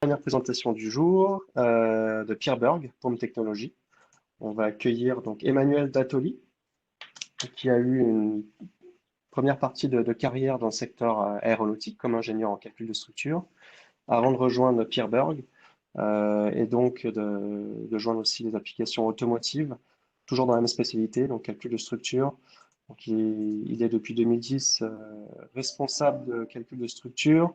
Première présentation du jour de Pierre Berg, Pompe Technologie. On va accueillir donc Emmanuel Dattoli, qui a eu une première partie de carrière dans le secteur aéronautique comme ingénieur en calcul de structure, avant de rejoindre Pierre Berg et donc de joindre aussi les applications automotives, toujours dans la même spécialité, donc calcul de structure. Donc il est depuis 2010 responsable de calcul de structure.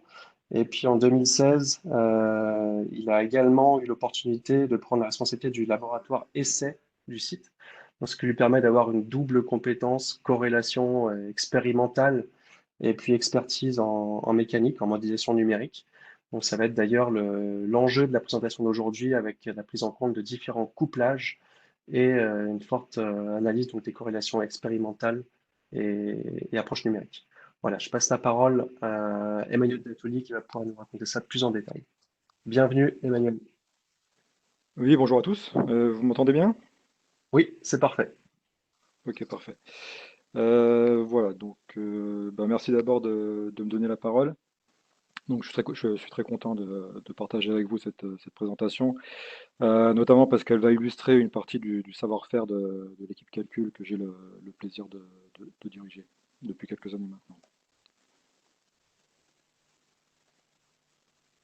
Et puis en 2016, il a également eu l'opportunité de prendre la responsabilité du laboratoire essai du site, donc ce qui lui permet d'avoir une double compétence, corrélation expérimentale et puis expertise en mécanique, en modélisation numérique. Donc ça va être d'ailleurs l'enjeu de la présentation d'aujourd'hui avec la prise en compte de différents couplages et une forte analyse donc, des corrélations expérimentales et approches numériques. Voilà, je passe la parole à Emmanuel Dattoli qui va pouvoir nous raconter ça plus en détail. Bienvenue, Emmanuel. Oui, bonjour à tous. Vous m'entendez bien? Oui, c'est parfait. Ok, parfait. Voilà, donc merci d'abord de me donner la parole. Donc je suis très content de partager avec vous cette présentation, notamment parce qu'elle va illustrer une partie du savoir-faire de l'équipe calcul que j'ai le plaisir de diriger depuis quelques années maintenant.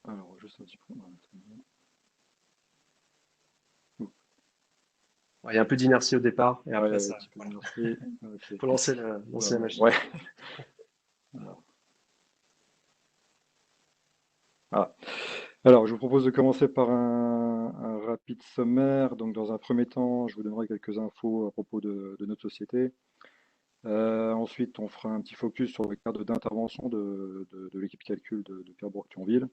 Alors, juste un petit peu. Voilà, c'est bon. Ouais, il y a un peu d'inertie au départ et après Ouais, un ça, petit peu voilà. d'inertie. Ok. Faut lancer la Voilà. machine. Ouais. Alors, voilà. Alors, je vous propose de commencer par un rapide sommaire. Donc, dans un premier temps, je vous donnerai quelques infos à propos de notre société. Ensuite, on fera un petit focus sur le cadre d'intervention de l'équipe calcul de Pierre-Bourg-Thionville.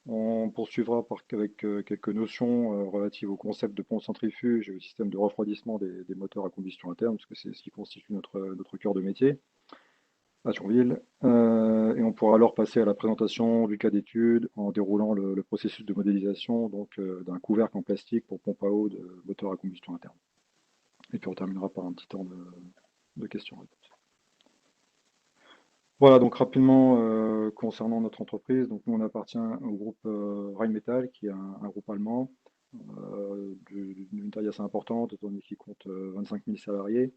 On poursuivra avec quelques notions relatives au concept de pompe centrifuge et au système de refroidissement des moteurs à combustion interne, parce que c'est ce qui constitue notre cœur de métier à Thionville. Et on pourra alors passer à la présentation du cas d'étude en déroulant le processus de modélisation donc d'un couvercle en plastique pour pompe à eau de moteur à combustion interne. Et puis on terminera par un petit temps de questions-réponses. Voilà, donc rapidement concernant notre entreprise, donc nous on appartient au groupe Rheinmetall, qui est un groupe allemand d'une taille assez importante, étant donné qu'il compte 25 000 salariés.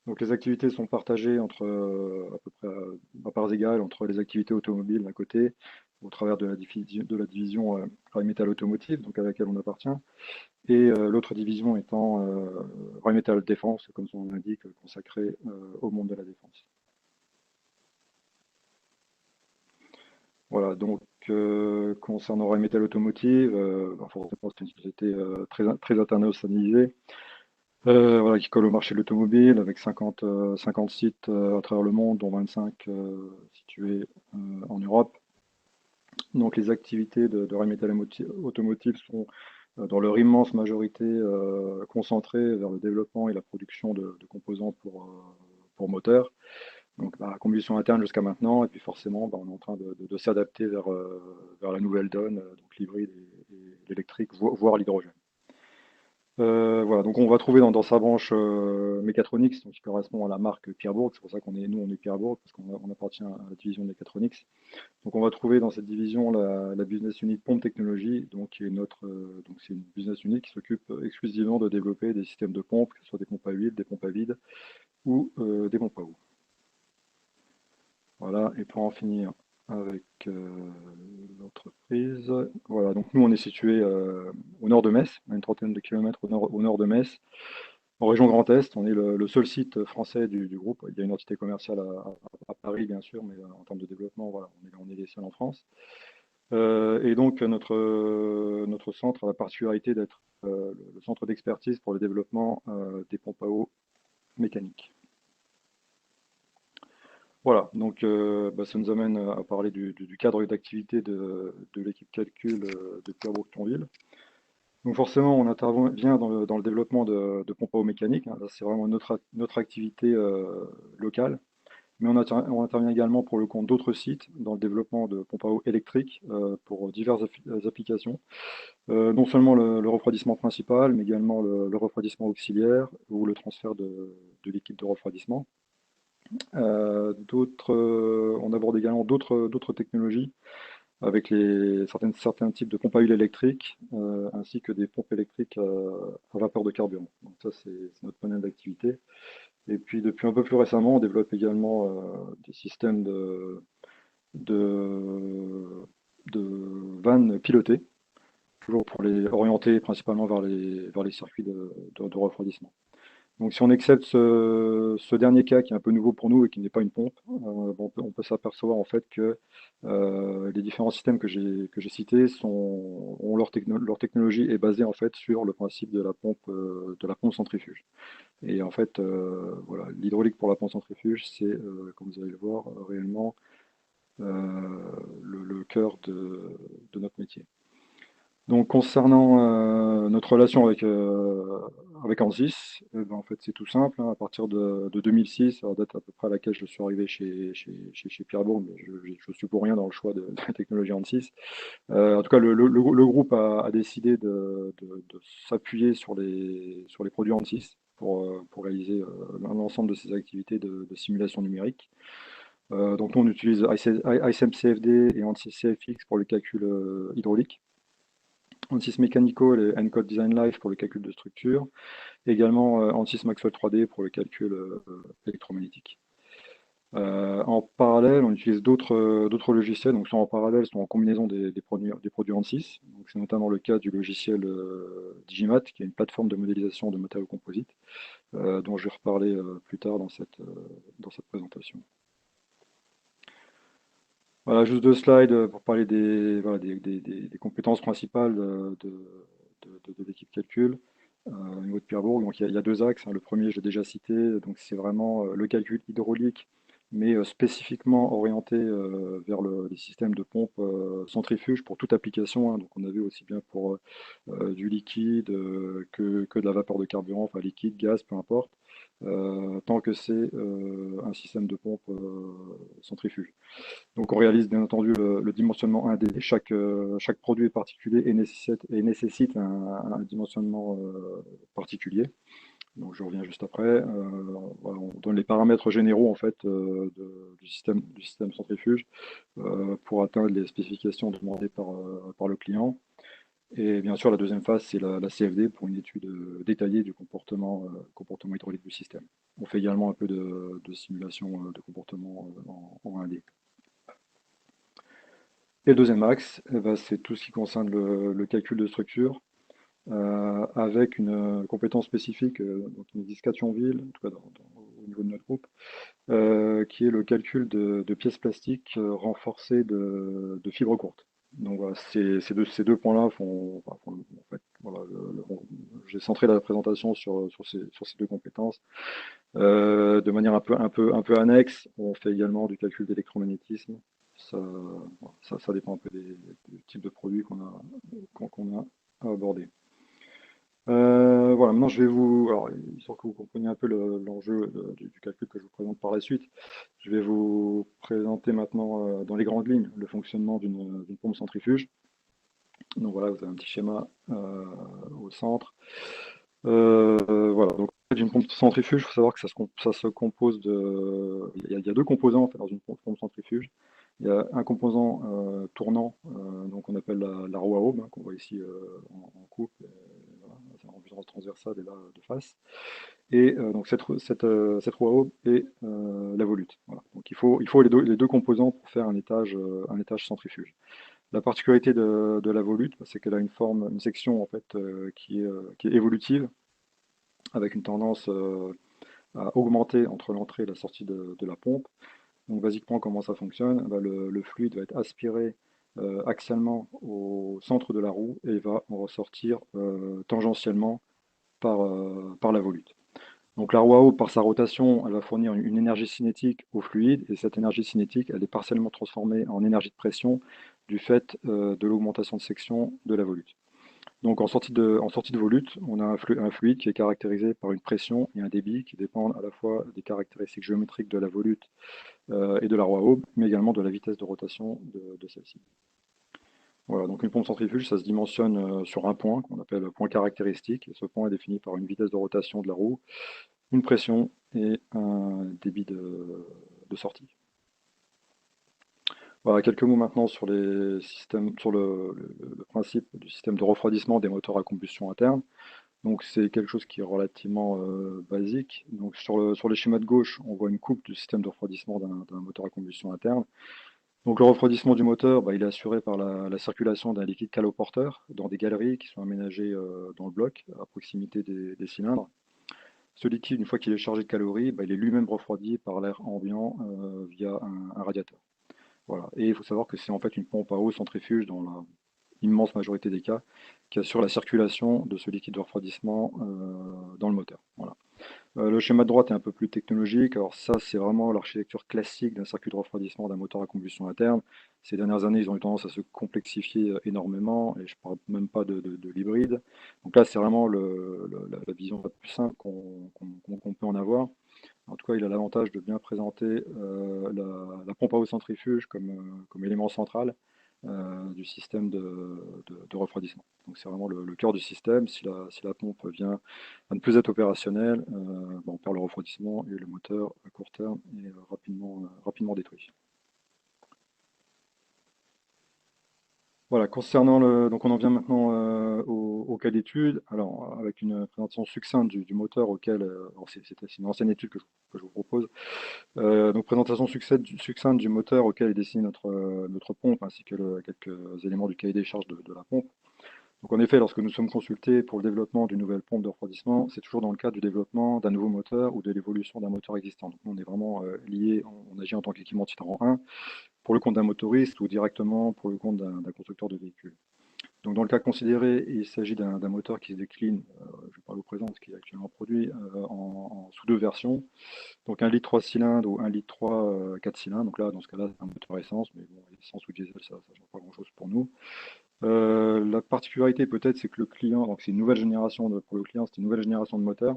Donc les activités sont partagées entre à peu près à parts égales entre les activités automobiles d'un côté, au travers de la division Rheinmetall Automotive, donc à laquelle on appartient, et l'autre division étant Rheinmetall Défense, comme son nom l'indique, consacrée au monde de la défense. Voilà, donc concernant Rheinmetall Automotive, forcément c'est une société très internationalisée, voilà, qui colle au marché de l'automobile avec 50 sites à travers le monde, dont 25 situés en Europe. Donc les activités de Rheinmetall Automotive sont dans leur immense majorité concentrées vers le développement et la production de composants pour moteurs. Donc combustion interne jusqu'à maintenant, et puis forcément on est en train de s'adapter vers la nouvelle donne, donc l'hybride et l'électrique, voire l'hydrogène. Voilà, donc on va trouver dans sa branche Mécatronics, donc qui correspond à la marque Pierre-Bourg, c'est pour ça nous on est Pierre-Bourg, parce qu'on appartient à la division Mécatronics. Donc on va trouver dans cette division la business unit Pompe Technologie, donc qui est donc c'est une business unit qui s'occupe exclusivement de développer des systèmes de pompe, que ce soit des pompes à huile, des pompes à vide ou des pompes à eau. Voilà, et pour en finir avec l'entreprise, voilà, donc nous on est situé au nord de Metz, à une trentaine de kilomètres au nord de Metz, en région Grand Est. On est le seul site français du groupe. Il y a une entité commerciale à Paris, bien sûr, mais en termes de développement, voilà, on est les seuls en France. Et donc notre centre a la particularité d'être le centre d'expertise pour le développement des pompes à eau mécaniques. Voilà, donc ça nous amène à parler du cadre d'activité de l'équipe calcul de Pierre-Bourg-Thionville. Donc forcément, on intervient dans le développement de pompes à eau mécaniques, hein. C'est vraiment notre activité locale. Mais on intervient également pour le compte d'autres sites dans le développement de pompes à eau électriques pour diverses applications. Non seulement le refroidissement principal, mais également le refroidissement auxiliaire ou le transfert de l'équipe de refroidissement. On aborde également d'autres technologies, avec certains types de pompes à huile électrique, ainsi que des pompes électriques à vapeur de carburant. Donc ça, c'est notre domaine d'activité. Et puis depuis un peu plus récemment, on développe également des systèmes de, de vannes pilotées, toujours pour les orienter principalement vers les circuits de refroidissement. Donc si on accepte ce dernier cas qui est un peu nouveau pour nous et qui n'est pas une pompe, bon, on peut s'apercevoir en fait que les différents systèmes que j'ai cités ont leur technologie est basée en fait sur le principe de la pompe centrifuge. Et en fait, voilà, l'hydraulique pour la pompe centrifuge, c'est, comme vous allez le voir, réellement le cœur de notre métier. Donc concernant notre relation avec Ansys, ben, en fait c'est tout simple, hein. À partir de 2006, à la date à peu près à laquelle je suis arrivé chez Pierrebourg, mais je suis pour rien dans le choix de la technologie Ansys. En tout cas, le groupe a décidé de s'appuyer sur les produits Ansys pour réaliser l'ensemble de ses activités de simulation numérique. Donc nous on utilise ISMCFD et Ansys CFX pour le calcul hydraulique. Ansys Mechanical et Encode Design Life pour le calcul de structure, et également Ansys Maxwell 3D pour le calcul électromagnétique. En parallèle, on utilise d'autres logiciels, donc soit en parallèle, soit en combinaison des produits Ansys. Donc c'est notamment le cas du logiciel Digimat, qui est une plateforme de modélisation de matériaux composites, dont je vais reparler plus tard dans cette présentation. Voilà, juste deux slides pour parler voilà, des compétences principales de l'équipe calcul au niveau de Pierrebourg. Donc il y a deux axes, hein. Le premier, j'ai déjà cité, donc c'est vraiment le calcul hydraulique, mais spécifiquement orienté vers les systèmes de pompe centrifuge pour toute application, hein. Donc on avait aussi bien pour du liquide que de la vapeur de carburant, enfin liquide, gaz, peu importe, tant que c'est un système de pompe centrifuge. Donc on réalise bien entendu le dimensionnement 1D. Chaque produit est particulier et nécessite un dimensionnement particulier. Donc je reviens juste après. Voilà, on donne les paramètres généraux en fait du système centrifuge pour atteindre les spécifications demandées par le client. Et bien sûr, la deuxième phase, c'est la CFD pour une étude détaillée du comportement hydraulique du système. On fait également un peu de simulation de comportement en 1D. Et le deuxième axe, eh ben, c'est tout ce qui concerne le calcul de structure, avec une compétence spécifique, dont on existe qu'à Thionville, en tout cas au niveau de notre groupe, qui est le calcul de pièces plastiques renforcées de fibres courtes. Donc voilà, ces deux points-là en fait, voilà, j'ai centré la présentation sur ces deux compétences. De manière un peu annexe, on fait également du calcul d'électromagnétisme. Ça, voilà, ça dépend un peu du type de produit qu'on a à aborder. Voilà, maintenant je vais alors, histoire que vous compreniez un peu l'enjeu du calcul que je vous présente par la suite, je vais vous présenter maintenant dans les grandes lignes le fonctionnement d'une pompe centrifuge. Donc voilà, vous avez un petit schéma au centre. Voilà, donc d'une pompe centrifuge, il faut savoir que ça se compose il y a deux composants en fait, dans une pompe centrifuge. Il y a un composant tournant, donc on appelle la roue à aube, hein, qu'on voit ici en coupe, voilà, en vue transversale et là de face. Et donc cette roue à aube est la volute. Voilà. Donc il faut les deux composants pour faire un étage centrifuge. La particularité de la volute, bah, c'est qu'elle a une section en fait qui est évolutive, avec une tendance à augmenter entre l'entrée et la sortie de la pompe. Donc basiquement, comment ça fonctionne? Bah, le fluide va être aspiré axialement au centre de la roue et va en ressortir tangentiellement par la volute. Donc la roue à eau, par sa rotation, elle va fournir une énergie cinétique au fluide, et cette énergie cinétique, elle est partiellement transformée en énergie de pression du fait de l'augmentation de section de la volute. Donc en sortie de volute, on a un fluide qui est caractérisé par une pression et un débit qui dépendent à la fois des caractéristiques géométriques de la volute et de la roue à aube, mais également de la vitesse de rotation de celle-ci. Voilà, donc une pompe centrifuge, ça se dimensionne sur un point qu'on appelle point caractéristique, et ce point est défini par une vitesse de rotation de la roue, une pression et un débit de sortie. Voilà, quelques mots maintenant sur les systèmes, sur le principe du système de refroidissement des moteurs à combustion interne. Donc c'est quelque chose qui est relativement basique. Donc sur les schémas de gauche, on voit une coupe du système de refroidissement d'un moteur à combustion interne. Donc le refroidissement du moteur, bah, il est assuré par la circulation d'un liquide caloporteur dans des galeries qui sont aménagées dans le bloc, à proximité des cylindres. Ce liquide, une fois qu'il est chargé de calories, bah, il est lui-même refroidi par l'air ambiant via un radiateur. Voilà. Et il faut savoir que c'est en fait une pompe à eau centrifuge dans la immense majorité des cas qui assure la circulation de ce liquide de refroidissement dans le moteur. Voilà. Le schéma de droite est un peu plus technologique. Alors ça, c'est vraiment l'architecture classique d'un circuit de refroidissement d'un moteur à combustion interne. Ces dernières années, ils ont eu tendance à se complexifier énormément, et je ne parle même pas de l'hybride. Donc là, c'est vraiment la vision la plus simple qu'on peut en avoir. En tout cas, il a l'avantage de bien présenter la pompe à eau centrifuge comme élément central du système de refroidissement. Donc c'est vraiment le cœur du système. Si la pompe vient à ne plus être opérationnelle, on perd le refroidissement et le moteur à court terme est rapidement détruit. Voilà, concernant donc on en vient maintenant au cas d'étude. Alors, avec une présentation succincte du moteur auquel, alors c'est une ancienne étude que je vous propose. Donc présentation succincte du moteur auquel est destinée notre pompe, ainsi que quelques éléments du cahier des charges de la pompe. Donc en effet, lorsque nous sommes consultés pour le développement d'une nouvelle pompe de refroidissement, c'est toujours dans le cadre du développement d'un nouveau moteur ou de l'évolution d'un moteur existant. Donc nous, on est vraiment lié, on agit en tant qu'équipementier rang 1 pour le compte d'un motoriste ou directement pour le compte d'un constructeur de véhicules. Donc dans le cas considéré, il s'agit d'un moteur qui se décline, je parle au présent, ce qui est actuellement produit, sous deux versions. Donc 1 litre 3 cylindres ou 1 litre 3 4 cylindres. Donc là, dans ce cas-là, c'est un moteur essence, mais bon, essence ou diesel, ça ne change pas grand-chose pour nous. La particularité peut-être, c'est que le client, donc c'est une nouvelle génération pour le client, c'est une nouvelle génération de moteur.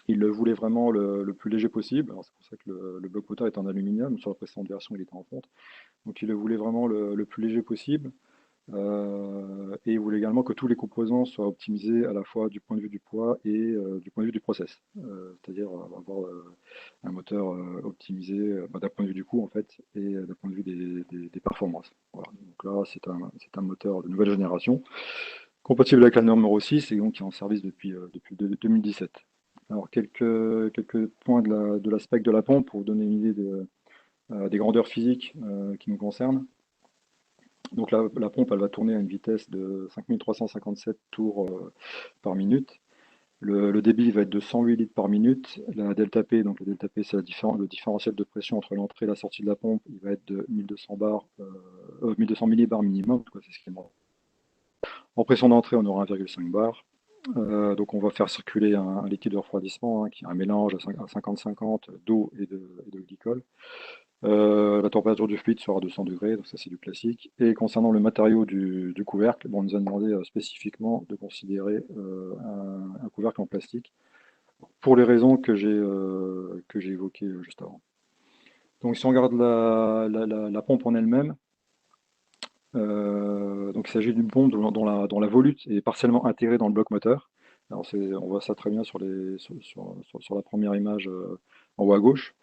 Il le voulait vraiment le plus léger possible. Alors c'est pour ça que le bloc moteur est en aluminium. Sur la précédente version, il était en fonte. Donc il le voulait vraiment le plus léger possible. Et il voulait également que tous les composants soient optimisés à la fois du point de vue du poids et du point de vue du process. C'est-à-dire avoir un moteur optimisé d'un point de vue du coût en fait et d'un point de vue des performances. Voilà. Donc là, c'est un moteur de nouvelle génération, compatible avec la norme Euro 6 et donc qui est en service depuis 2017. Alors quelques points de l'aspect de la pompe pour vous donner une idée des grandeurs physiques qui nous concernent. Donc la pompe, elle va tourner à une vitesse de 5357 tours par minute. Le débit va être de 108 litres par minute. La delta P, donc le delta P, c'est le différentiel de pression entre l'entrée et la sortie de la pompe. Il va être de 1200 bars, 1200 millibars minimum. C'est ce qui est en pression d'entrée, on aura 1,5 bar. Donc on va faire circuler un liquide de refroidissement qui est un mélange à 50-50 d'eau et de glycol. La température du fluide sera à 200 degrés, donc ça c'est du classique. Et concernant le matériau du couvercle, on nous a demandé spécifiquement de considérer un couvercle en plastique pour les raisons que j'ai évoquées juste avant. Donc si on regarde la pompe en elle-même, donc il s'agit d'une pompe dont la volute est partiellement intégrée dans le bloc moteur. Alors on voit ça très bien sur la première image en haut à gauche.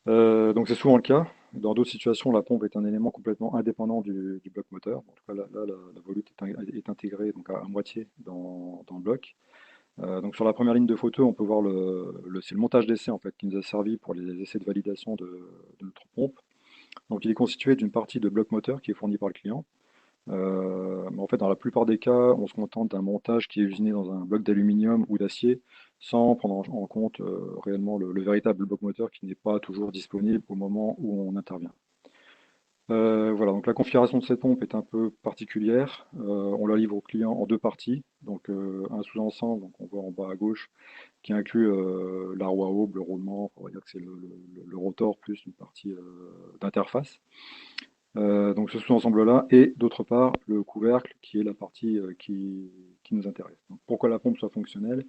Donc c'est souvent le cas. Dans d'autres situations, la pompe est un élément complètement indépendant du bloc moteur. En tout cas, là, la volute est intégrée donc à moitié dans le bloc. Donc sur la première ligne de photo, on peut voir c'est le montage d'essai en fait qui nous a servi pour les essais de validation de notre pompe. Donc il est constitué d'une partie de bloc moteur qui est fourni par le client. Mais en fait, dans la plupart des cas, on se contente d'un montage qui est usiné dans un bloc d'aluminium ou d'acier, sans prendre en compte réellement le véritable bloc moteur qui n'est pas toujours disponible au moment où on intervient. Voilà, donc la configuration de cette pompe est un peu particulière. On la livre au client en deux parties. Donc un sous-ensemble, donc on voit en bas à gauche, qui inclut la roue à aube, le roulement, on va dire que c'est le rotor plus une partie d'interface. Donc ce sous-ensemble-là, et d'autre part le couvercle qui est la partie qui nous intéresse. Donc, pour que la pompe soit fonctionnelle,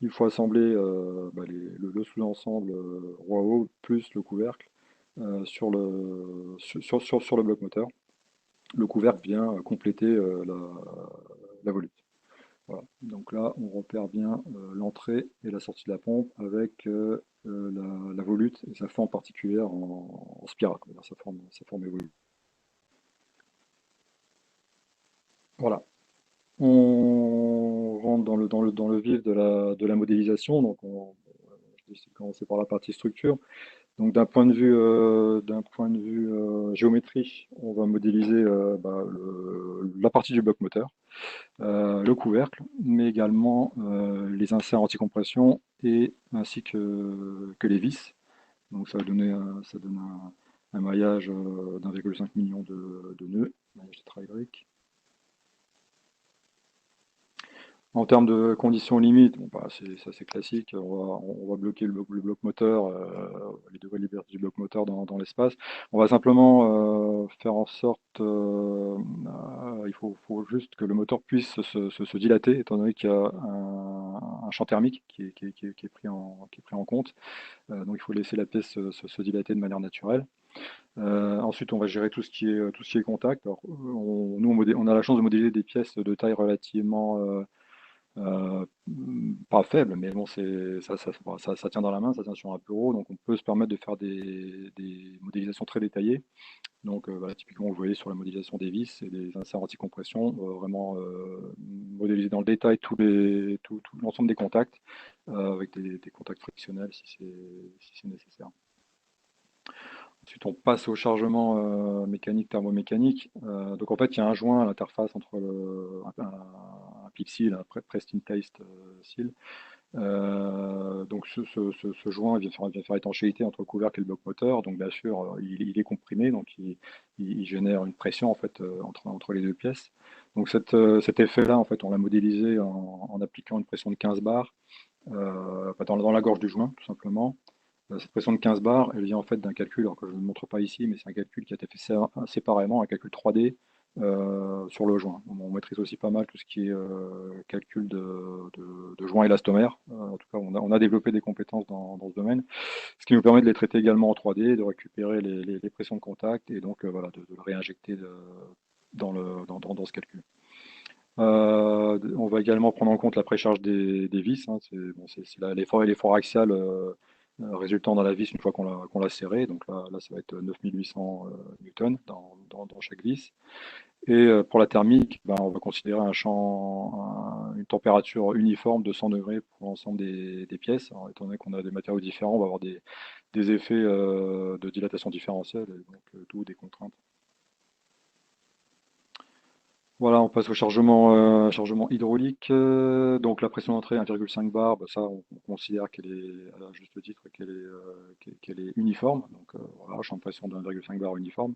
il faut assembler le sous-ensemble roue à eau plus le couvercle sur le bloc moteur. Le couvercle vient compléter la volute. Voilà. Donc là, on repère bien l'entrée et la sortie de la pompe avec la volute et sa forme particulière en spirale, sa forme évolue. Voilà. On rentre dans le vif de la modélisation. Donc, je vais commencer par la partie structure. Donc, d'un point de vue géométrie, on va modéliser la partie du bloc moteur, le couvercle, mais également les inserts anti-compression et ainsi que les vis. Donc, ça donne un maillage d'1,5 million de nœuds, maillage tétraédrique. En termes de conditions limites, bon, bah, c'est assez classique. On va bloquer le bloc moteur, les degrés de liberté du bloc moteur dans l'espace. On va simplement faire en sorte, faut juste que le moteur puisse se dilater, étant donné qu'il y a un champ thermique qui est qui est pris en compte. Donc il faut laisser la pièce se dilater de manière naturelle. Ensuite, on va gérer tout ce qui est contact. Alors, on a la chance de modéliser des pièces de taille relativement pas faible, mais bon, ça tient dans la main, ça tient sur un bureau, donc on peut se permettre de faire des modélisations très détaillées. Donc voilà, typiquement, vous voyez sur la modélisation des vis et des inserts anti-compression, vraiment modéliser dans le détail tout l'ensemble des contacts, avec des contacts frictionnels si c'est nécessaire. Ensuite, on passe au chargement mécanique, thermomécanique. Donc en fait, il y a un joint à l'interface entre un PIP seal, un Press-in Taste seal. Donc ce joint vient faire étanchéité entre le couvercle et le bloc moteur. Donc bien sûr, il est comprimé, donc il génère une pression en fait entre les deux pièces. Donc cet effet-là, en fait, on l'a modélisé en appliquant une pression de 15 bars dans la gorge du joint, tout simplement. Cette pression de 15 bars, elle vient en fait d'un calcul, alors que je ne montre pas ici, mais c'est un calcul qui a été fait séparément, un calcul 3D sur le joint. On maîtrise aussi pas mal tout ce qui est calcul de joints élastomères. En tout cas, on a développé des compétences dans ce domaine, ce qui nous permet de les traiter également en 3D, de récupérer les pressions de contact et donc voilà, de le réinjecter dans ce calcul. On va également prendre en compte la précharge des vis, hein. C'est l'effort axial résultant dans la vis une fois qu'on l'a serré. Donc là, ça va être 9800 newtons dans chaque vis. Et pour la thermique, ben, on va considérer une température uniforme de 100 degrés pour l'ensemble des pièces. Alors, étant donné qu'on a des matériaux différents, on va avoir des effets de dilatation différentielle, et donc d'où des contraintes. Voilà, on passe au chargement hydraulique. Donc la pression d'entrée 1,5 bar, bah, ça on considère qu'elle est, à juste titre, qu'elle est uniforme. Donc voilà, champ de pression de 1,5 bar uniforme.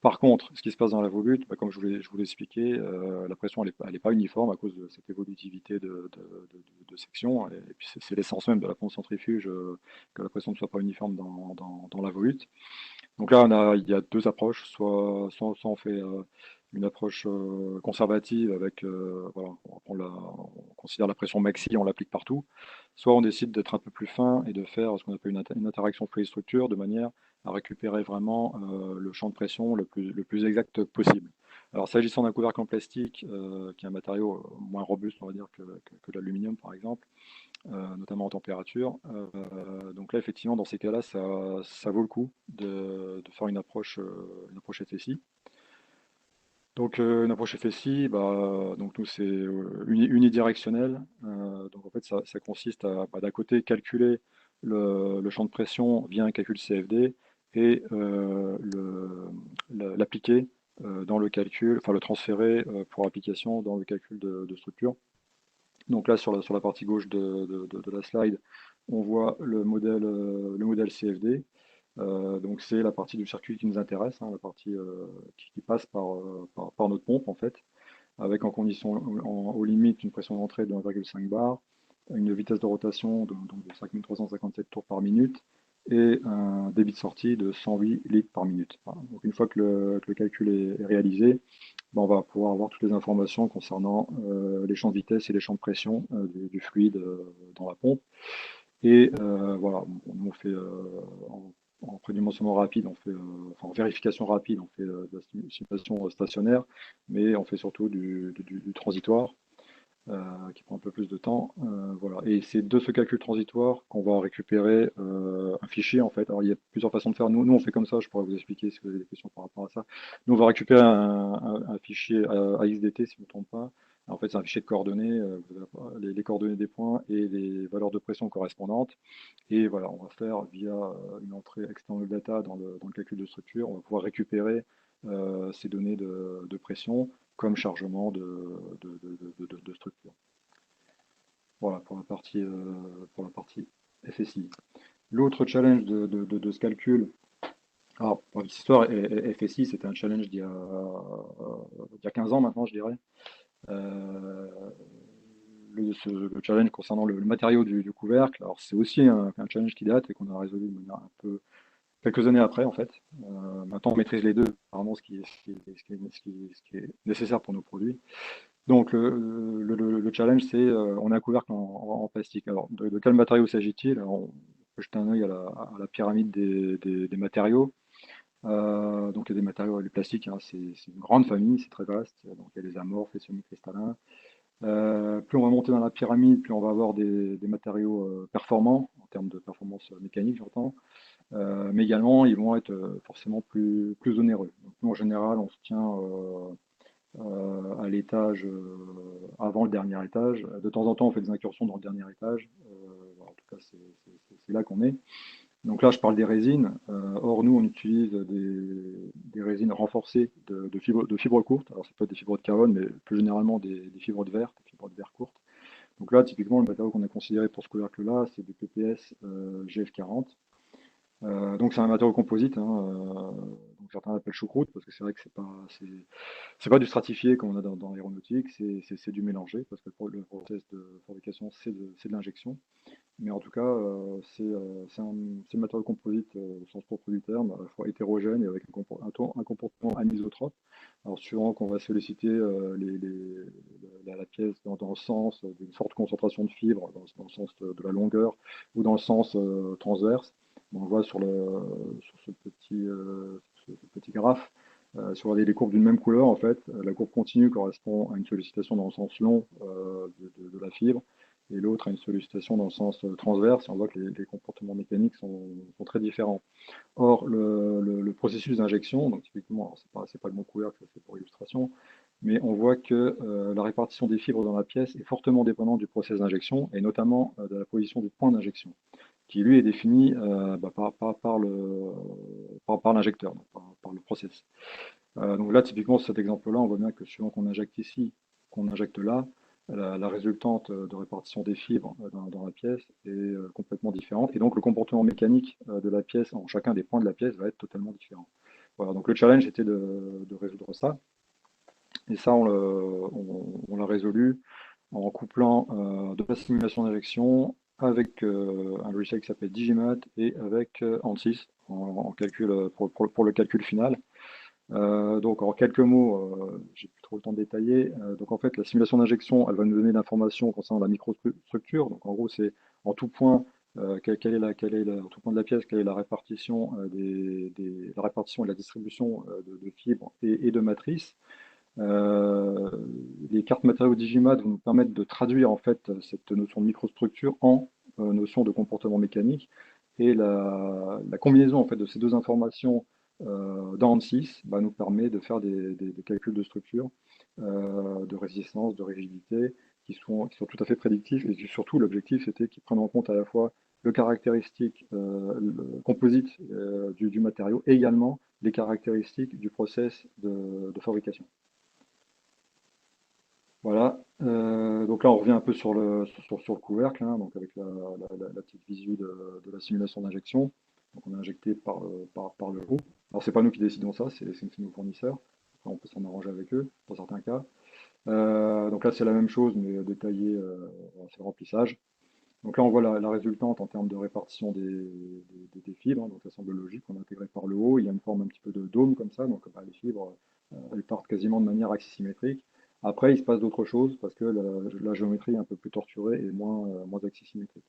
Par contre, ce qui se passe dans la volute, bah, comme je vous l'ai expliqué, la pression elle est pas uniforme à cause de cette évolutivité de section. Et puis c'est l'essence même de la pompe centrifuge que la pression ne soit pas uniforme dans la volute. Donc là, il y a deux approches. Soit on fait une approche conservative avec, voilà, on considère la pression maxi, on l'applique partout. Soit on décide d'être un peu plus fin et de faire ce qu'on appelle une interaction fluide-structure de manière à récupérer vraiment le champ de pression le plus exact possible. Alors s'agissant d'un couvercle en plastique, qui est un matériau moins robuste, on va dire, que l'aluminium par exemple, notamment en température. Donc là, effectivement, dans ces cas-là, ça vaut le coup de faire une approche FSI. Donc une approche FSI, bah, donc nous c'est unidirectionnel. Donc en fait, ça consiste à bah, d'un côté calculer le champ de pression via un calcul CFD et l'appliquer dans le calcul, enfin le transférer pour application dans le calcul de structure. Donc là, sur la partie gauche de la slide, on voit le modèle CFD. Donc c'est la partie du circuit qui nous intéresse, hein, la partie qui passe par notre pompe en fait, avec en condition aux limites une pression d'entrée de 1,5 bar, une vitesse de rotation donc de 5357 tours par minute et un débit de sortie de 108 litres par minute. Voilà. Donc une fois que le calcul est réalisé, ben, on va pouvoir avoir toutes les informations concernant les champs de vitesse et les champs de pression du fluide dans la pompe. Et voilà, on fait en prédimensionnement rapide, en vérification rapide, on fait de la simulation stationnaire, mais on fait surtout du transitoire. qui prend un peu plus de temps. Voilà. Et c'est de ce calcul transitoire qu'on va récupérer un fichier en fait. Alors il y a plusieurs façons de faire. Nous on fait comme ça, je pourrais vous expliquer si vous avez des questions par rapport à ça. Nous on va récupérer un fichier AXDT si je ne me trompe pas. En fait, c'est un fichier de coordonnées, vous avez les coordonnées des points et les valeurs de pression correspondantes. Et voilà, on va faire via une entrée external data dans le calcul de structure, on va pouvoir récupérer ces données de pression comme chargement de structure. Voilà pour la partie FSI. L'autre challenge de ce calcul, alors pour cette histoire, FSI, c'était un challenge d'il y a 15 ans maintenant, je dirais. Euh, le challenge concernant le matériau du couvercle, alors c'est aussi un challenge qui date et qu'on a résolu de manière un peu quelques années après en fait. Maintenant on maîtrise les deux, apparemment ce qui est nécessaire pour nos produits. Donc le challenge c'est on a un couvercle en plastique. Alors de quel matériau s'agit-il? Alors, on peut jeter un œil à la pyramide des matériaux. Donc il y a des matériaux, les plastiques, hein, c'est une grande famille, c'est très vaste. Donc il y a les amorphes, les semi-cristallins. Plus on va monter dans la pyramide, plus on va avoir des matériaux performants, en termes de performance mécanique, j'entends, mais également ils vont être forcément plus onéreux. Donc, nous, en général, on se tient à l'étage avant le dernier étage. De temps en temps, on fait des incursions dans le dernier étage. En tout cas, c'est là qu'on est. Donc là, je parle des résines. Or, nous, on utilise des résines renforcées de fibres courtes. Alors, ça peut être des fibres de carbone, mais plus généralement des fibres de verre, des fibres de verre courtes. Donc là, typiquement, le matériau qu'on a considéré pour ce couvercle-là, c'est du PPS GF40. Donc c'est un matériau composite, hein, donc certains l'appellent choucroute parce que c'est vrai que c'est pas du stratifié comme on a dans l'aéronautique, c'est du mélangé parce que le process de fabrication c'est de l'injection. Mais en tout cas, c'est un matériau composite au sens propre du terme, à la fois hétérogène et avec un comportement anisotrope. Alors, suivant qu'on va solliciter la pièce dans le sens d'une forte concentration de fibres, dans le sens de la longueur ou dans le sens transverse, on voit sur ce petit graphe, sur les courbes d'une même couleur, en fait, la courbe continue correspond à une sollicitation dans le sens long de la fibre et l'autre a une sollicitation dans le sens transverse, et on voit que les comportements mécaniques sont très différents. Or, le processus d'injection, donc typiquement, alors c'est pas le bon couvercle, c'est pour illustration, mais on voit que la répartition des fibres dans la pièce est fortement dépendante du process d'injection, et notamment de la position du point d'injection, qui lui est défini par l'injecteur, donc par le process. Donc là, typiquement, sur cet exemple-là, on voit bien que suivant qu'on injecte ici, qu'on injecte là, la résultante de répartition des fibres dans la pièce est complètement différente. Et donc, le comportement mécanique de la pièce, en chacun des points de la pièce, va être totalement différent. Voilà, donc le challenge était de résoudre ça. Et ça, on l'a résolu en couplant de la simulation d'injection avec un logiciel qui s'appelle Digimat et avec ANSYS en calcul, pour le calcul final. Donc en quelques mots, j'ai plus trop le temps de détailler. Donc en fait, la simulation d'injection, elle va nous donner l'information concernant la microstructure. Donc en gros, c'est en tout point, en tout point de la pièce, quelle est la répartition, la répartition et la distribution de fibres et de matrices. Euh, les cartes matériaux Digimat vont nous permettre de traduire en fait cette notion de microstructure en notion de comportement mécanique. Et la combinaison en fait de ces deux informations dans ANSYS nous permet de faire des calculs de structure, de résistance, de rigidité, qui sont tout à fait prédictifs. Et surtout, l'objectif c'était qu'ils prennent en compte à la fois le caractéristique composite du matériau et également les caractéristiques du process de fabrication. Voilà. Donc là, on revient un peu sur le couvercle, hein, donc avec la petite visu de la simulation d'injection. Donc on est injecté par le groupe. Alors c'est pas nous qui décidons ça, c'est nos fournisseurs. Après, on peut s'en arranger avec eux dans certains cas. Donc là, c'est la même chose, mais détaillé, c'est le remplissage. Donc là, on voit la résultante en termes de répartition des fibres, hein, donc ça semble logique, on a intégré par le haut, il y a une forme un petit peu de dôme comme ça, donc les fibres, elles partent quasiment de manière axisymétrique. Après, il se passe d'autres choses parce que la géométrie est un peu plus torturée et moins axisymétrique.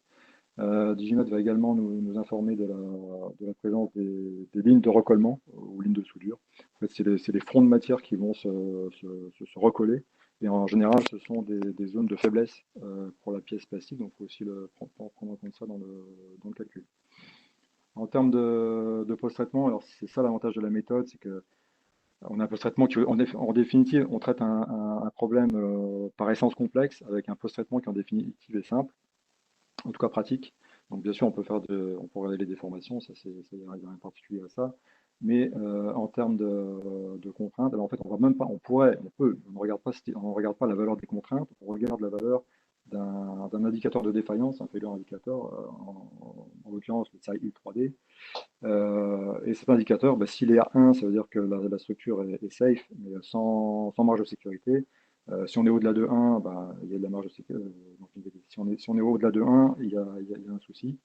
Digimat va également nous informer de la présence des lignes de recollement ou lignes de soudure. En fait, c'est les fronts de matière qui vont se recoller. Et en général, ce sont des zones de faiblesse pour la pièce plastique, donc il faut aussi prendre en compte ça dans le calcul. En termes de post-traitement, alors c'est ça l'avantage de la méthode, c'est que on a un post-traitement qui, en définitive, on traite un problème par essence complexe avec un post-traitement qui en définitive est simple, en tout cas pratique. Donc bien sûr, on peut regarder les déformations, ça y a rien de particulier à ça. Mais en termes de contraintes, alors en fait, on va même pas, on peut, on ne regarde pas la valeur des contraintes, on regarde la valeur d'un indicateur de défaillance, un failure indicator, en l'occurrence le SAI 3D. Et cet indicateur, bah, s'il est à 1, ça veut dire que la structure est safe, mais sans marge de sécurité. Si on est au-delà de 1, bah, il y a de la marge de sécurité. Donc, si on est au-delà de 1, il y a un souci.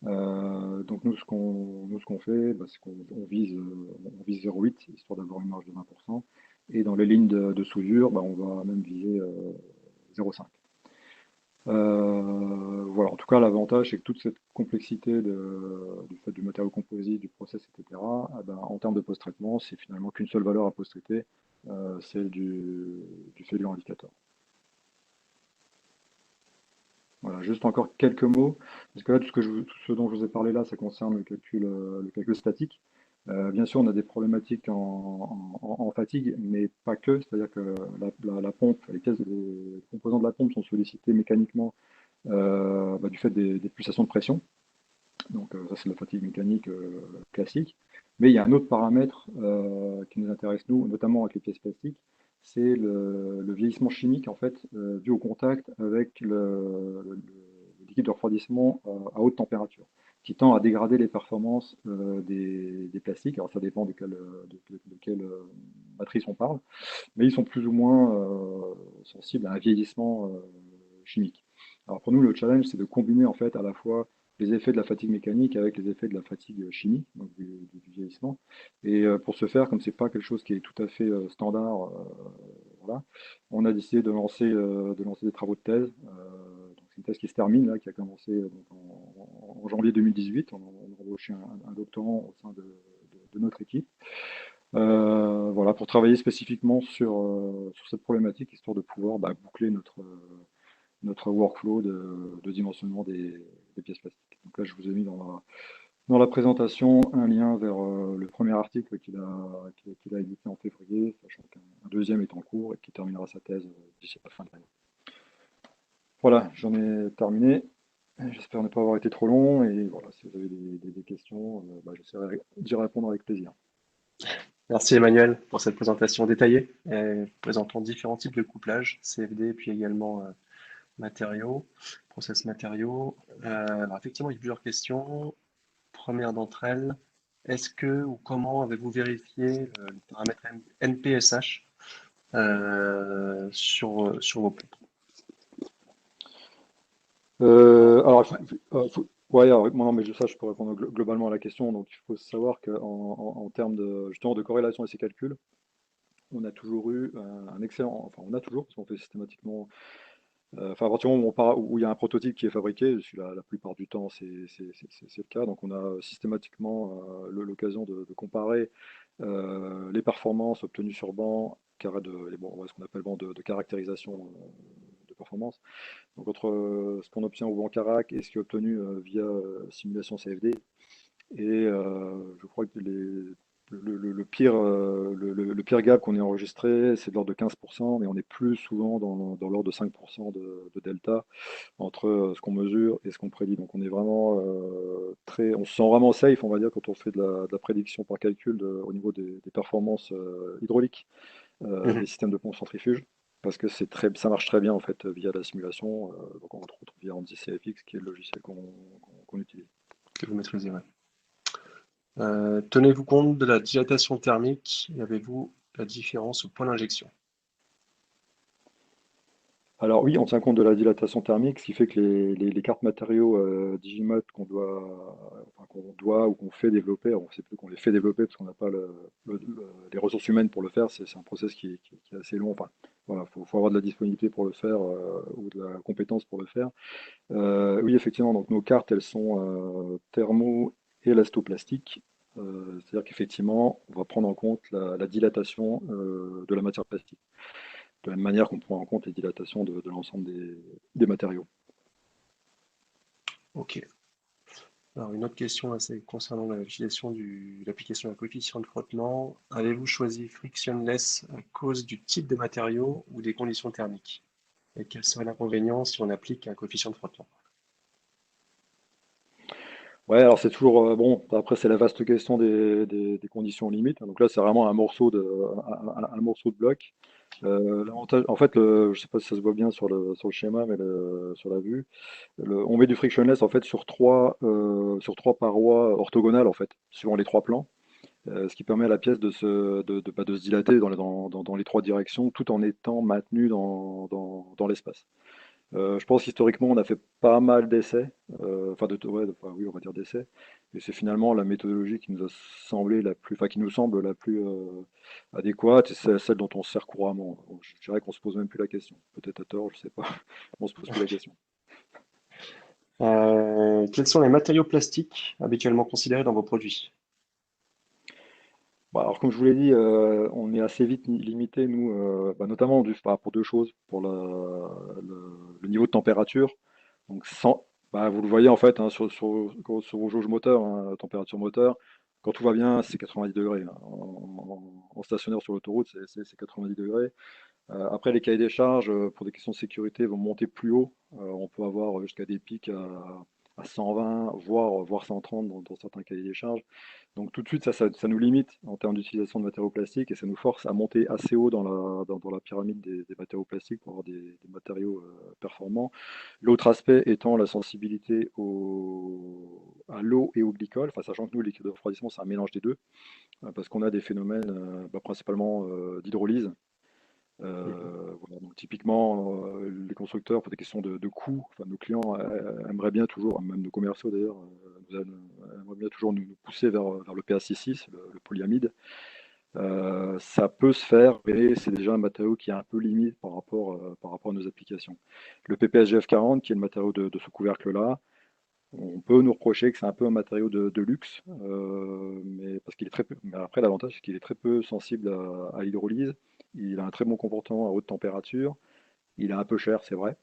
Donc ce qu'on fait, bah, c'est qu'on on vise 0,8, histoire d'avoir une marge de 20%. Et dans les lignes de soudure, bah, on va même viser 0,5. Voilà, en tout cas, l'avantage, c'est que toute cette complexité du fait du matériau composite, du process, etc., eh ben, en termes de post-traitement, c'est finalement qu'une seule valeur à post-traiter, celle du failure indicator. Voilà, juste encore quelques mots, parce que là, tout ce dont je vous ai parlé là, ça concerne le calcul statique. Bien sûr, on a des problématiques en fatigue, mais pas que, c'est-à-dire que la pompe, les composants de la pompe sont sollicités mécaniquement bah, du fait des pulsations de pression. Donc ça c'est la fatigue mécanique classique. Mais il y a un autre paramètre qui nous intéresse nous, notamment avec les pièces plastiques, c'est le vieillissement chimique en fait dû au contact avec le liquide de refroidissement à haute température, qui tend à dégrader les performances des plastiques. Alors ça dépend de quelle matrice on parle, mais ils sont plus ou moins sensibles à un vieillissement chimique. Alors pour nous, le challenge, c'est de combiner en fait à la fois les effets de la fatigue mécanique avec les effets de la fatigue chimique, donc du vieillissement. Et pour ce faire, comme c'est pas quelque chose qui est tout à fait standard, voilà, on a décidé de lancer des travaux de thèse. Donc c'est une thèse qui se termine là, qui a commencé donc, en janvier 2018. On a embauché un doctorant au sein de notre équipe. Voilà, pour travailler spécifiquement sur cette problématique, histoire de pouvoir bah, boucler notre workflow de dimensionnement des pièces plastiques. Donc là, je vous ai mis dans la présentation un lien vers le premier article qu'il a édité en février, sachant qu'un deuxième est en cours et qui terminera sa thèse d'ici la fin de l'année. Voilà, j'en ai terminé. J'espère ne pas avoir été trop long et voilà, si vous avez des questions, bah, j'essaierai d'y répondre avec plaisir. Merci Emmanuel pour cette présentation détaillée présentant différents types de couplage, CFD, puis également matériaux, process matériaux. Alors effectivement, il y a plusieurs questions. Première d'entre elles, est-ce que ou comment avez-vous vérifié le paramètre NPSH sur vos pompes? Alors, ouais, alors, non, mais ça, je peux répondre globalement à la question. Donc, il faut savoir en termes justement de corrélation à ces calculs, on a toujours eu un excellent, enfin, on a toujours, parce qu'on fait systématiquement, enfin, à partir du moment où il y a un prototype qui est fabriqué, la plupart du temps, c'est le cas. Donc, on a systématiquement l'occasion de comparer les performances obtenues sur banc, ce qu'on appelle banc de caractérisation de performance. Donc entre ce qu'on obtient au Bancarac et ce qui est obtenu via simulation CFD. Et je crois que le pire gap qu'on ait enregistré, c'est de l'ordre de 15%, mais on est plus souvent dans l'ordre de 5% de delta entre ce qu'on mesure et ce qu'on prédit. Donc on est vraiment on se sent vraiment safe, on va dire, quand on fait de la prédiction par calcul au niveau des performances hydrauliques des Mhm. systèmes de pompe centrifuge, parce que ça marche très bien en fait via la simulation, donc entre autres via AndyCFX, qui est le logiciel qu'on utilise. Que vous maîtrisez, ouais. Tenez-vous compte de la dilatation thermique et avez-vous la différence au point d'injection? Alors oui, on tient compte de la dilatation thermique, ce qui fait que les cartes matériaux Digimat qu'on doit ou qu'on fait développer, alors on ne sait plus qu'on les fait développer parce qu'on n'a pas les ressources humaines pour le faire, c'est un process qui est assez long, enfin voilà, faut avoir de la disponibilité pour le faire ou de la compétence pour le faire. Oui, effectivement, donc nos cartes, elles sont thermo-élastoplastiques. C'est-à-dire qu'effectivement, on va prendre en compte la dilatation de la matière plastique, de la même manière qu'on prend en compte les dilatations de l'ensemble des matériaux. Ok. Alors, une autre question, là, c'est concernant l'application de la coefficient de frottement. Avez-vous choisi frictionless à cause du type de matériau ou des conditions thermiques? Et quel serait l'inconvénient si on applique un coefficient de frottement? Ouais, alors c'est toujours bon. Après, c'est la vaste question des conditions limites. Donc là, c'est vraiment un morceau de bloc. L'avantage, en fait, je sais pas si ça se voit bien sur le schéma, mais sur la vue, on met du frictionless en fait sur trois parois orthogonales en fait, suivant les trois plans, ce qui permet à la pièce de se dilater dans les trois directions, tout en étant maintenue dans l'espace. Je pense qu'historiquement, on a fait pas mal d'essais, enfin, oui, on va dire d'essais, et c'est finalement la méthodologie qui nous a semblé qui nous semble la plus adéquate, et c'est celle dont on se sert couramment. Donc, je dirais qu'on se pose même plus la question. Peut-être à tort, je sais pas. On se pose plus la question. Quels sont les matériaux plastiques habituellement considérés dans vos produits? Bah, alors, comme je vous l'ai dit, on est assez vite limité, nous, notamment pour deux choses, pour le niveau de température. Donc, vous le voyez en fait hein, sur vos jauges moteurs, hein, température moteur, quand tout va bien, c'est 90 degrés, hein. En stationnaire sur l'autoroute, c'est 90 degrés. Après, les cahiers des charges, pour des questions de sécurité, vont monter plus haut. On peut avoir jusqu'à des pics à 120, voire 130 dans certains cahiers des charges. Donc tout de suite, ça nous limite en termes d'utilisation de matériaux plastiques et ça nous force à monter assez haut dans la pyramide des matériaux plastiques pour avoir des matériaux performants. L'autre aspect étant la sensibilité à l'eau et au glycol, enfin, sachant que nous, le liquide de refroidissement, c'est un mélange des deux, parce qu'on a des phénomènes principalement d'hydrolyse. Mhm. Voilà, donc typiquement, les constructeurs, pour des questions de coût, enfin, nos clients aimeraient bien toujours, même nos commerciaux d'ailleurs, aimeraient bien toujours nous pousser vers le PA66, le polyamide. Ça peut se faire, mais c'est déjà un matériau qui est un peu limite par rapport à nos applications. Le PPSGF40, qui est le matériau de ce couvercle-là, on peut nous reprocher que c'est un peu un matériau de luxe, mais parce qu'il est très peu. Mais après, l'avantage, c'est qu'il est très peu sensible à l'hydrolyse. Il a un très bon comportement à haute température. Il est un peu cher, c'est vrai,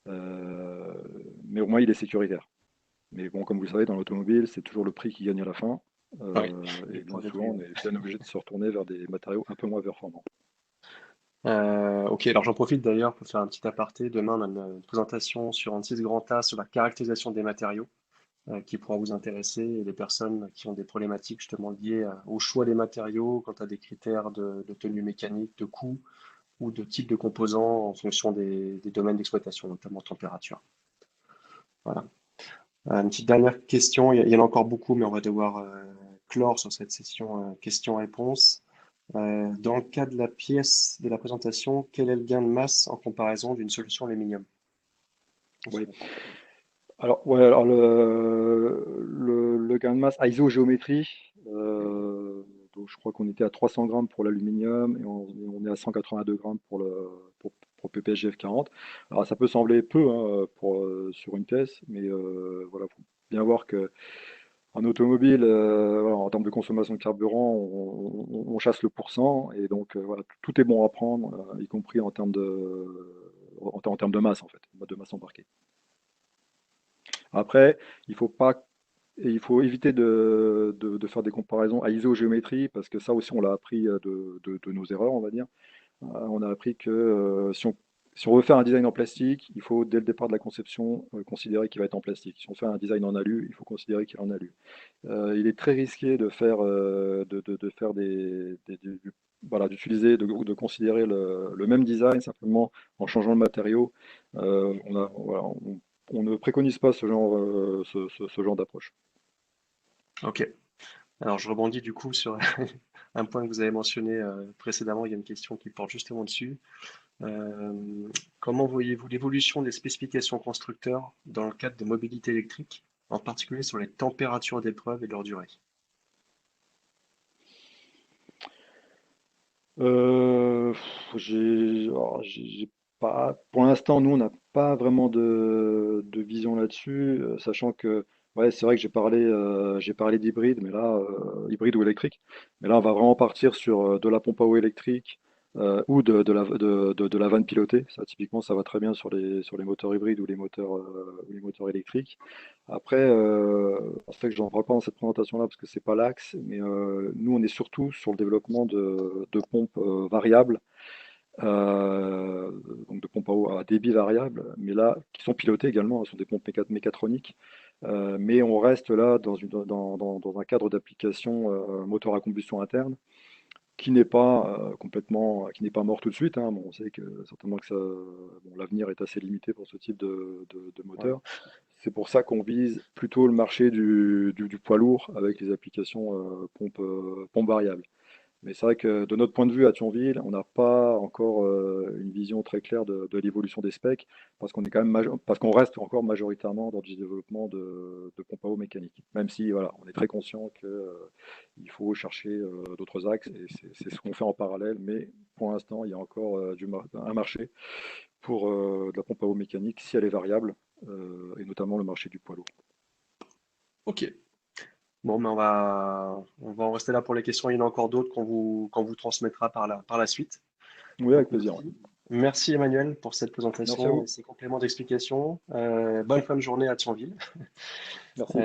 euh, mais au moins il est sécuritaire. Mais bon, comme vous le savez, dans l'automobile, c'est toujours le prix qui gagne à la fin. Ouais, le Et point bien de souvent, vue. on est bien obligé de se retourner vers des matériaux un peu moins performants. Ok, alors j'en profite d'ailleurs pour faire un petit aparté. Demain, on a une présentation sur Ansys Grand A sur la caractérisation des matériaux qui pourra vous intéresser et les personnes qui ont des problématiques justement liées au choix des matériaux, quant à des critères de tenue mécanique, de coût ou de type de composants en fonction des domaines d'exploitation, notamment température. Voilà. Une petite dernière question, il y en a encore beaucoup, mais on va devoir clore sur cette session questions-réponses. Dans le cas de la pièce de la présentation, quel est le gain de masse en comparaison d'une solution aluminium? Oui. Alors, ouais, alors le gain de masse à isogéométrie, donc je crois qu'on était à 300 grammes pour l'aluminium et on est à 182 grammes pour PPSGF40. Alors ça peut sembler peu hein, sur une pièce, mais voilà, faut bien voir que en automobile, voilà, en termes de consommation de carburant, on chasse le pourcent et donc voilà, tout est bon à prendre, y compris en termes de masse en fait, de masse embarquée. Après, il faut pas, il faut éviter de faire des comparaisons à isogéométrie parce que ça aussi on l'a appris de nos erreurs, on va dire. On a appris que si on veut faire un design en plastique, il faut dès le départ de la conception considérer qu'il va être en plastique. Si on fait un design en alu, il faut considérer qu'il est en alu. Il est très risqué de faire voilà, de considérer le même design simplement en changeant le matériau. Voilà, on ne préconise pas ce genre d'approche. Ok. Alors je rebondis du coup sur un point que vous avez mentionné précédemment. Il y a une question qui porte justement dessus. Comment voyez-vous l'évolution des spécifications constructeurs dans le cadre de mobilité électrique, en particulier sur les températures d'épreuve et leur durée? J'ai pas, pour l'instant, nous, on n'a pas vraiment de vision là-dessus, sachant que, ouais, c'est vrai que j'ai parlé d'hybride, mais là, hybride ou électrique, mais là, on va vraiment partir sur de la pompe à eau électrique ou de la vanne pilotée. Ça, typiquement, ça va très bien sur les moteurs hybrides ou les moteurs électriques. Après, c'est vrai que j'en parle pas dans cette présentation-là parce que c'est pas l'axe, mais nous, on est surtout sur le développement de pompes variables, euh, donc de pompes à eau à débit variable, mais là, qui sont pilotées également, ce sont des pompes mécatroniques, mais on reste là dans un cadre d'application moteur à combustion interne qui n'est pas complètement, qui n'est pas mort tout de suite, hein. Bon, on sait que certainement que bon, l'avenir est assez limité pour ce type de Ouais. moteur. C'est pour ça qu'on vise plutôt le marché du poids lourd avec les applications pompe variable. Mais c'est vrai que de notre point de vue à Thionville, on n'a pas encore une vision très claire de l'évolution des specs parce qu'on est quand même parce qu'on reste encore majoritairement dans du développement de pompes à eau mécanique. Même si voilà, on est très conscient que il faut chercher d'autres axes et c'est ce qu'on fait en parallèle. Mais pour l'instant, il y a encore un marché pour de la pompe à eau mécanique si elle est variable et notamment le marché du poids lourd. Ok. Bon, mais on va en rester là pour les questions. Il y en a encore d'autres qu'on vous transmettra par la suite. Oui, Donc, avec plaisir. Ouais. merci Emmanuel pour cette Merci à présentation et vous. ces compléments d'explication. Bonne fin de journée à Thionville. Merci.